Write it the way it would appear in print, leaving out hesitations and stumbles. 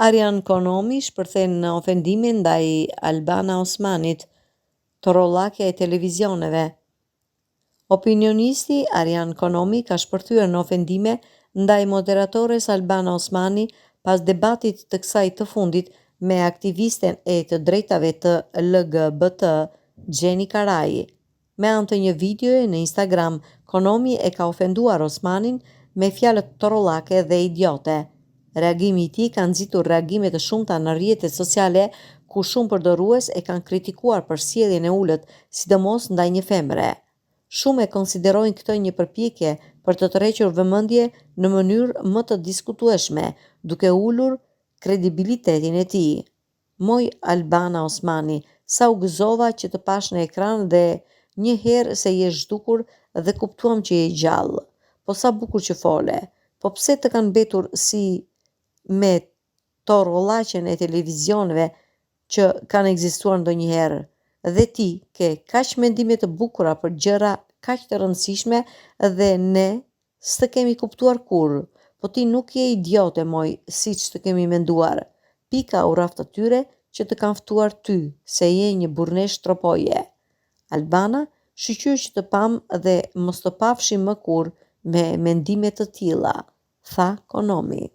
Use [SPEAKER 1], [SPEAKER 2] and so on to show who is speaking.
[SPEAKER 1] Arjan Konomi shpërthen në ofendimin ndaj Albana Osmanit, trollakja e televizioneve. Opinionisti Arjan Konomi ka shpërthyer në ofendime ndaj moderatores Albana Osmani pas debatit të kësaj të fundit me aktivisten e të drejtave të LGBT Gjeni Karaj. Me anë të një videoje në Instagram, Konomi e ka ofenduar Osmanin me fjalët trollake dhe idiote. Reagimi i tij ka nxitur reagime të shumta në rrjetet sociale, ku shumë përdorues e kanë kritikuar për sjelljen e ulët, sidomos ndaj një femre. Shumë e konsiderojnë këtë një përpjekje për të tërhequr vëmendje në mënyrë më të diskutueshme, duke ulur kredibilitetin e tij. Moj Albana Osmani, sa u gëzova që të pash në ekran dhe një herë se je zhdukur dhe kuptuam që je gjallë. Po sa bukur që fole. Po pse të kanë mbetur si me torrollaqen e televizioneve që kanë ekzistuar ndonjëherë? Dhe ti ke kaq mendime të bukura për gjëra kaq të rëndësishme dhe ne s'të kemi kuptuar kurrë. Po ti nuk je idiote moj, siç të kemi menduar. Pika u rraft atyre që të kanë ftuar ty, se je një burnesh tropoje. Albana, shqyr që të pam dhe mos të pafshim më kurrë me mendime të tilla, tha Konomi.